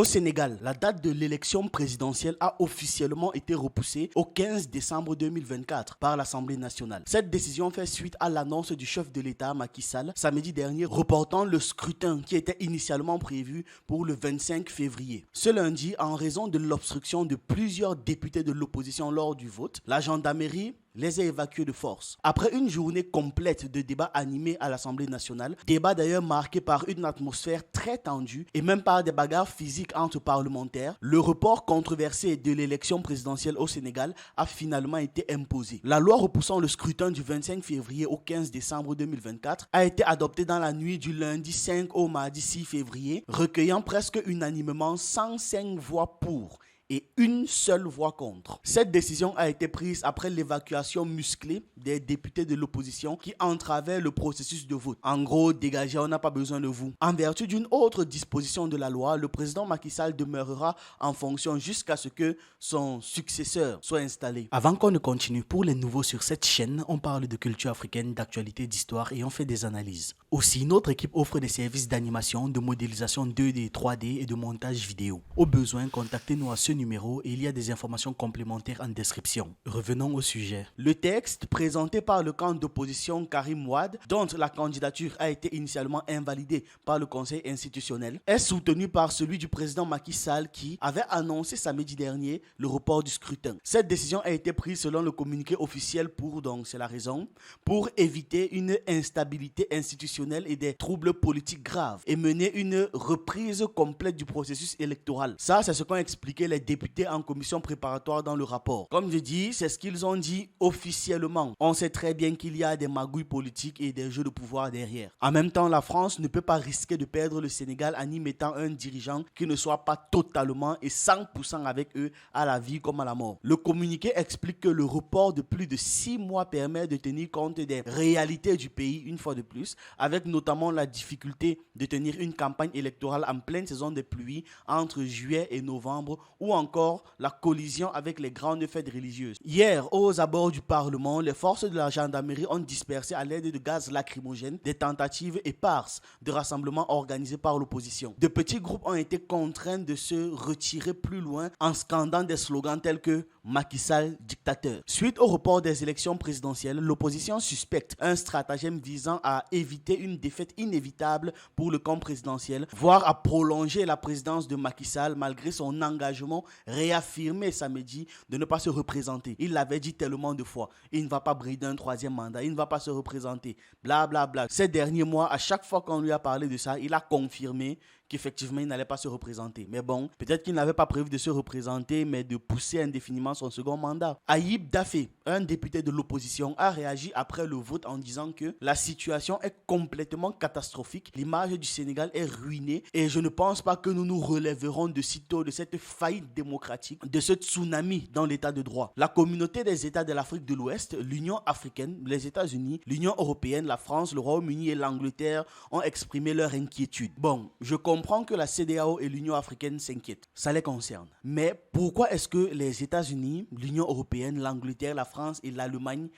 Au Sénégal, la date de l'élection présidentielle a officiellement été repoussée au 15 décembre 2024 par l'Assemblée nationale. Cette décision fait suite à l'annonce du chef de l'État Macky Sall samedi dernier reportant le scrutin qui était initialement prévu pour le 25 février. Ce lundi, en raison de l'obstruction de plusieurs députés de l'opposition lors du vote, la gendarmerie les a évacués de force. Après une journée complète de débats animés à l'Assemblée nationale, débat d'ailleurs marqué par une atmosphère très tendue et même par des bagarres physiques entre parlementaires, le report controversé de l'élection présidentielle au Sénégal a finalement été imposé. La loi repoussant le scrutin du 25 février au 15 décembre 2024 a été adoptée dans la nuit du lundi 5 au mardi 6 février, recueillant presque unanimement 105 voix pour et une seule voix contre. Cette décision a été prise après l'évacuation musclée des députés de l'opposition qui entravaient le processus de vote. En gros, dégagez, on n'a pas besoin de vous. En vertu d'une autre disposition de la loi, le président Macky Sall demeurera en fonction jusqu'à ce que son successeur soit installé. Avant qu'on ne continue, pour les nouveaux sur cette chaîne, on parle de culture africaine, d'actualité, d'histoire et on fait des analyses. Aussi, notre équipe offre des services d'animation, de modélisation 2D, 3D et de montage vidéo. Au besoin, contactez-nous à ce numéro et il y a des informations complémentaires en description. Revenons au sujet. Le texte présenté par le camp d'opposition Karim Wade, dont la candidature a été initialement invalidée par le conseil institutionnel, est soutenu par celui du président Macky Sall qui avait annoncé samedi dernier le report du scrutin. Cette décision a été prise selon le communiqué officiel pour éviter une instabilité institutionnelle et des troubles politiques graves et mener une reprise complète du processus électoral. Ça, c'est ce qu'ont expliqué les députés en commission préparatoire dans le rapport. Comme je dis, c'est ce qu'ils ont dit officiellement. On sait très bien qu'il y a des magouilles politiques et des jeux de pouvoir derrière. En même temps, la France ne peut pas risquer de perdre le Sénégal en y mettant un dirigeant qui ne soit pas totalement et 100% avec eux à la vie comme à la mort. Le communiqué explique que le report de plus de 6 mois permet de tenir compte des réalités du pays une fois de plus, avec notamment la difficulté de tenir une campagne électorale en pleine saison des pluies entre juillet et novembre ou encore la collision avec les grandes fêtes religieuses. Hier, aux abords du Parlement, les forces de la gendarmerie ont dispersé à l'aide de gaz lacrymogènes des tentatives éparses de rassemblements organisés par l'opposition. De petits groupes ont été contraints de se retirer plus loin en scandant des slogans tels que Macky Sall dictateur. Suite au report des élections présidentielles, l'opposition suspecte un stratagème visant à éviter une défaite inévitable pour le camp présidentiel, voire à prolonger la présidence de Macky Sall malgré son engagement réaffirmé samedi de ne pas se représenter. Il l'avait dit tellement de fois. Il ne va pas brider un troisième mandat, il ne va pas se représenter, bla bla bla. Ces derniers mois, à chaque fois qu'on lui a parlé de ça, il a confirmé qu'effectivement il n'allait pas se représenter. Mais bon, peut-être qu'il n'avait pas prévu de se représenter, mais de pousser indéfiniment son second mandat. Ayib Daffé, un député de l'opposition, a réagi après le vote en disant que la situation est complètement catastrophique, l'image du Sénégal est ruinée et je ne pense pas que nous nous relèverons de sitôt de cette faillite démocratique, de ce tsunami dans l'état de droit. La communauté des États de l'Afrique de l'Ouest, l'Union africaine, les États-Unis, l'Union européenne, la France, le Royaume-Uni et l'Angleterre ont exprimé leur inquiétude. Bon, je comprends que la CEDEAO et l'Union africaine s'inquiètent. Ça les concerne. Mais pourquoi est-ce que les États-Unis, l'Union européenne, l'Angleterre, la France et l'Allemagne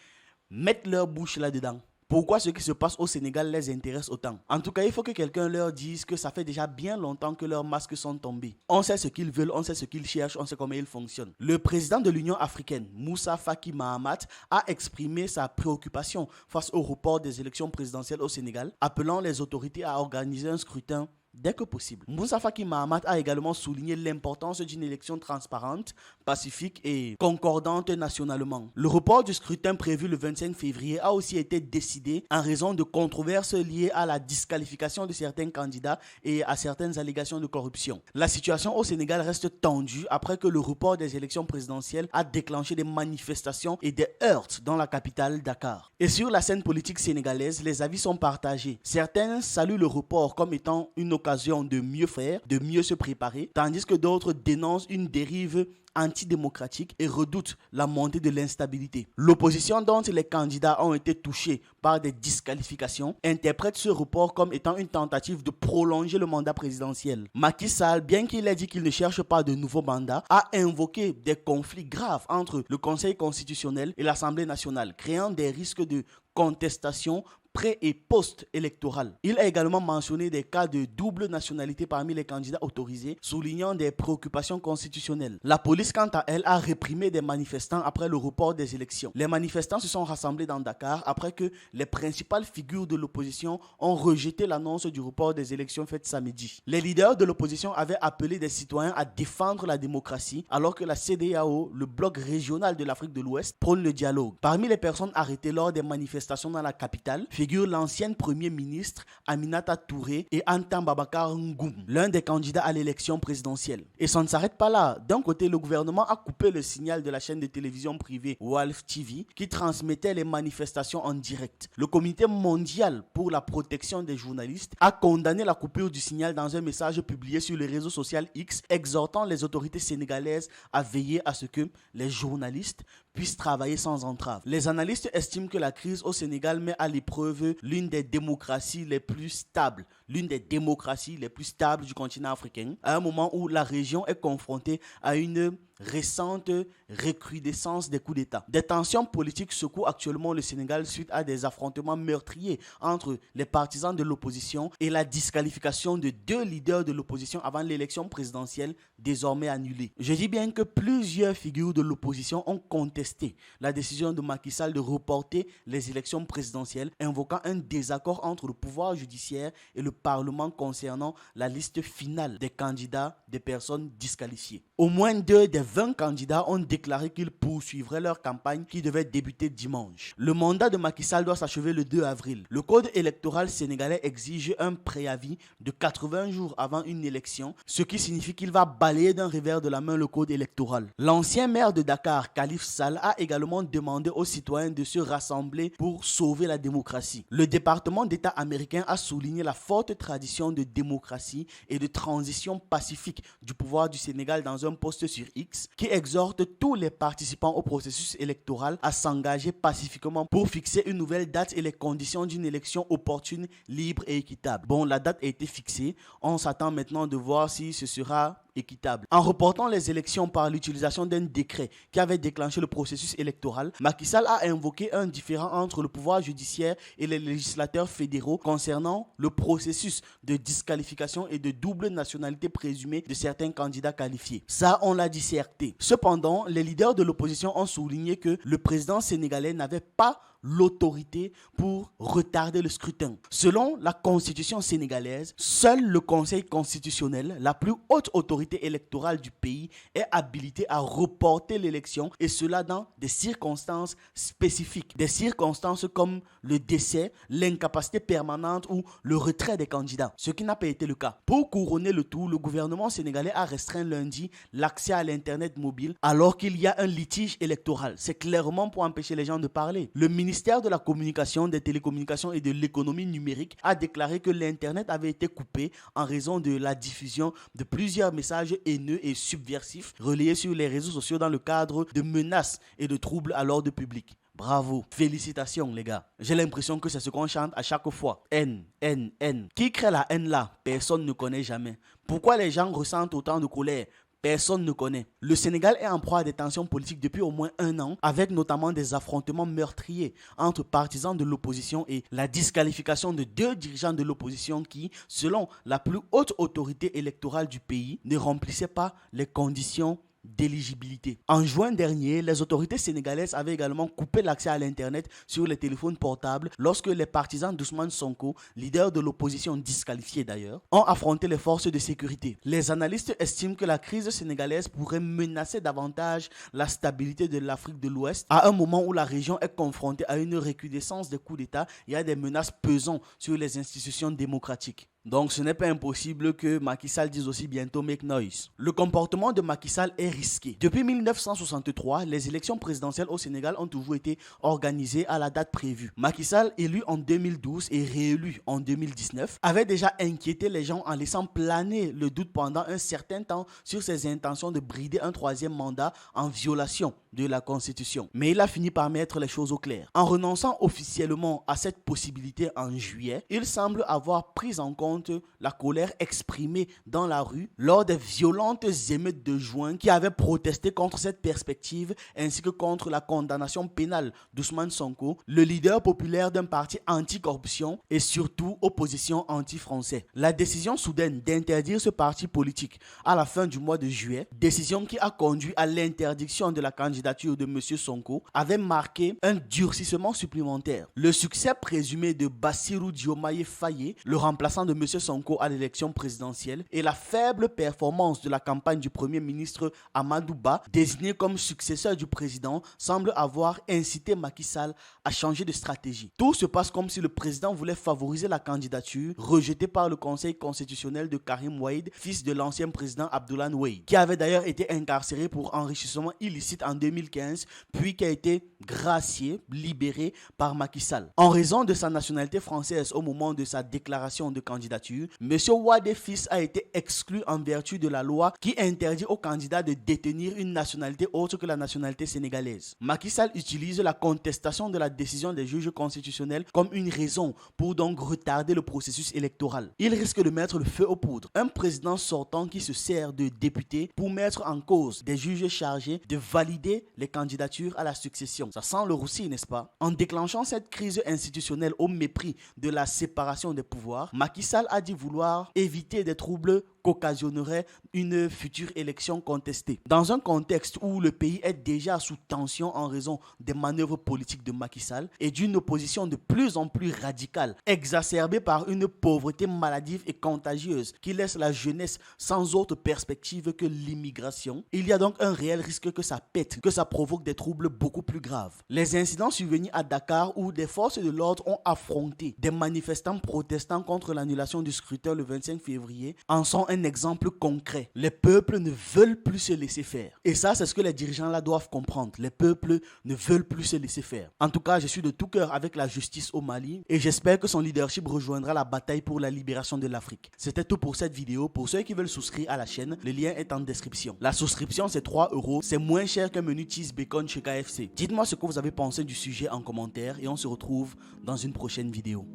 mettent leur bouche là-dedans? Pourquoi ce qui se passe au Sénégal les intéresse autant? En tout cas, il faut que quelqu'un leur dise que ça fait déjà bien longtemps que leurs masques sont tombés. On sait ce qu'ils veulent, on sait ce qu'ils cherchent, on sait comment ils fonctionnent. Le président de l'Union africaine, Moussa Faki Mahamat, a exprimé sa préoccupation face au report des élections présidentielles au Sénégal, appelant les autorités à organiser un scrutin dès que possible. Moussa Faki Mahamat a également souligné l'importance d'une élection transparente, pacifique et concordante nationalement. Le report du scrutin prévu le 25 février a aussi été décidé en raison de controverses liées à la disqualification de certains candidats et à certaines allégations de corruption. La situation au Sénégal reste tendue après que le report des élections présidentielles a déclenché des manifestations et des heurts dans la capitale Dakar. Et sur la scène politique sénégalaise, les avis sont partagés. Certains saluent le report comme étant une occasion de mieux faire, de mieux se préparer, tandis que d'autres dénoncent une dérive antidémocratique et redoutent la montée de l'instabilité. L'opposition dont les candidats ont été touchés par des disqualifications interprète ce report comme étant une tentative de prolonger le mandat présidentiel. Macky Sall, bien qu'il ait dit qu'il ne cherche pas de nouveaux mandats, a invoqué des conflits graves entre le Conseil constitutionnel et l'Assemblée nationale, créant des risques de contestation pré- et post-électorales. Il a également mentionné des cas de double nationalité parmi les candidats autorisés, soulignant des préoccupations constitutionnelles. La police, quant à elle, a réprimé des manifestants après le report des élections. Les manifestants se sont rassemblés dans Dakar après que les principales figures de l'opposition ont rejeté l'annonce du report des élections faites samedi. Les leaders de l'opposition avaient appelé des citoyens à défendre la démocratie alors que la CEDEAO, le bloc régional de l'Afrique de l'Ouest, prône le dialogue. Parmi les personnes arrêtées lors des manifestations dans la capitale figurent l'ancienne premier ministre Aminata Touré et Anta Babacar Ngum, l'un des candidats à l'élection présidentielle. Et ça ne s'arrête pas là. D'un côté, le gouvernement a coupé le signal de la chaîne de télévision privée Walf TV qui transmettait les manifestations en direct. Le Comité mondial pour la protection des journalistes a condamné la coupure du signal dans un message publié sur le réseau social X, exhortant les autorités sénégalaises à veiller à ce que les journalistes puissent travailler sans entrave. Les analystes estiment que la crise au Sénégal met à l'épreuve l'une des démocraties les plus stables du continent africain, à un moment où la région est confrontée à une récente recrudescence des coups d'État. Des tensions politiques secouent actuellement le Sénégal suite à des affrontements meurtriers entre les partisans de l'opposition et la disqualification de 2 leaders de l'opposition avant l'élection présidentielle désormais annulée. Je dis bien que plusieurs figures de l'opposition ont contesté la décision de Macky Sall de reporter les élections présidentielles, invoquant un désaccord entre le pouvoir judiciaire et le Parlement concernant la liste finale des candidats des personnes disqualifiées. Au moins 2 des 20 candidats ont déclaré qu'ils poursuivraient leur campagne qui devait débuter dimanche. Le mandat de Macky Sall doit s'achever le 2 avril. Le code électoral sénégalais exige un préavis de 80 jours avant une élection, ce qui signifie qu'il va balayer d'un revers de la main le code électoral. L'ancien maire de Dakar, Khalif Sall, a également demandé aux citoyens de se rassembler pour sauver la démocratie. Le département d'État américain a souligné la forte tradition de démocratie et de transition pacifique du pouvoir du Sénégal dans un post sur X qui exhorte tous les participants au processus électoral à s'engager pacifiquement pour fixer une nouvelle date et les conditions d'une élection opportune, libre et équitable. Bon, la date a été fixée. On s'attend maintenant de voir si ce sera équitable. En reportant les élections par l'utilisation d'un décret qui avait déclenché le processus électoral, Macky Sall a invoqué un différend entre le pouvoir judiciaire et les législateurs fédéraux concernant le processus de disqualification et de double nationalité présumée de certains candidats qualifiés. Ça, on l'a disserté. Cependant, les leaders de l'opposition ont souligné que le président sénégalais n'avait pas l'autorité pour retarder le scrutin. Selon la constitution sénégalaise, seul le Conseil constitutionnel, la plus haute autorité électorale du pays, est habilité à reporter l'élection et cela dans des circonstances spécifiques. Des circonstances comme le décès, l'incapacité permanente ou le retrait des candidats, ce qui n'a pas été le cas. Pour couronner le tout, le gouvernement sénégalais a restreint lundi l'accès à l'internet mobile alors qu'il y a un litige électoral. C'est clairement pour empêcher les gens de parler. Le ministère de la Communication, des Télécommunications et de l'Économie numérique a déclaré que l'Internet avait été coupé en raison de la diffusion de plusieurs messages haineux et subversifs relayés sur les réseaux sociaux dans le cadre de menaces et de troubles à l'ordre public. Bravo, félicitations les gars. J'ai l'impression que c'est ce qu'on chante à chaque fois. Haine, haine, haine. Qui crée la haine là? Personne ne connaît jamais. Pourquoi les gens ressentent autant de colère? Personne ne connaît. Le Sénégal est en proie à des tensions politiques depuis au moins 1 an, avec notamment des affrontements meurtriers entre partisans de l'opposition et la disqualification de 2 dirigeants de l'opposition qui, selon la plus haute autorité électorale du pays, ne remplissaient pas les conditions d'éligibilité. En juin dernier, les autorités sénégalaises avaient également coupé l'accès à l'internet sur les téléphones portables lorsque les partisans d'Ousmane Sonko, leader de l'opposition disqualifié d'ailleurs, ont affronté les forces de sécurité. Les analystes estiment que la crise sénégalaise pourrait menacer davantage la stabilité de l'Afrique de l'Ouest à un moment où la région est confrontée à une recrudescence des coups d'État et à des menaces pesant sur les institutions démocratiques. Donc ce n'est pas impossible que Macky Sall dise aussi bientôt make noise. Le comportement de Macky Sall est risqué. Depuis 1963, les élections présidentielles au Sénégal ont toujours été organisées à la date prévue. Macky Sall, élu en 2012 et réélu en 2019, avait déjà inquiété les gens en laissant planer le doute pendant un certain temps sur ses intentions de brider un 3e mandat en violation de la Constitution. Mais il a fini par mettre les choses au clair. En renonçant officiellement à cette possibilité en juillet, il semble avoir pris en compte compte la colère exprimée dans la rue lors des violentes émeutes de juin qui avaient protesté contre cette perspective ainsi que contre la condamnation pénale d'Ousmane Sonko, le leader populaire d'un parti anti-corruption et surtout opposition anti-français. La décision soudaine d'interdire ce parti politique à la fin du mois de juillet, décision qui a conduit à l'interdiction de la candidature de M. Sonko, avait marqué un durcissement supplémentaire. Le succès présumé de Bassirou Diomaye Faye, le remplaçant de M. Sonko à l'élection présidentielle, et la faible performance de la campagne du Premier ministre Amadou Ba, désigné comme successeur du président, semble avoir incité Macky Sall à changer de stratégie. Tout se passe comme si le président voulait favoriser la candidature rejetée par le Conseil constitutionnel de Karim Wade, fils de l'ancien président Abdoulaye Wade, qui avait d'ailleurs été incarcéré pour enrichissement illicite en 2015, puis qui a été gracié, libéré par Macky Sall. En raison de sa nationalité française au moment de sa déclaration de candidature, M. Wade fils a été exclu en vertu de la loi qui interdit aux candidats de détenir une nationalité autre que la nationalité sénégalaise. Macky Sall utilise la contestation de la décision des juges constitutionnels comme une raison pour donc retarder le processus électoral. Il risque de mettre le feu aux poudres. Un président sortant qui se sert de députés pour mettre en cause des juges chargés de valider les candidatures à la succession. Ça sent le roussi, n'est-ce pas? En déclenchant cette crise institutionnelle au mépris de la séparation des pouvoirs, Macky Sall a dit vouloir éviter des troubles qu'occasionnerait une future élection contestée. Dans un contexte où le pays est déjà sous tension en raison des manœuvres politiques de Macky Sall et d'une opposition de plus en plus radicale, exacerbée par une pauvreté maladive et contagieuse qui laisse la jeunesse sans autre perspective que l'immigration, il y a donc un réel risque que ça pète, que ça provoque des troubles beaucoup plus graves. Les incidents survenus à Dakar où des forces de l'ordre ont affronté des manifestants protestant contre l'annulation du scrutin le 25 février en sont un exemple concret. Les peuples ne veulent plus se laisser faire. Et ça, c'est ce que les dirigeants là doivent comprendre. Les peuples ne veulent plus se laisser faire. En tout cas, je suis de tout cœur avec la justice au Mali et j'espère que son leadership rejoindra la bataille pour la libération de l'Afrique. C'était tout pour cette vidéo. Pour ceux qui veulent souscrire à la chaîne, le lien est en description. La souscription, c'est 3 €. C'est moins cher qu'un menu cheese bacon chez KFC. Dites-moi ce que vous avez pensé du sujet en commentaire et on se retrouve dans une prochaine vidéo.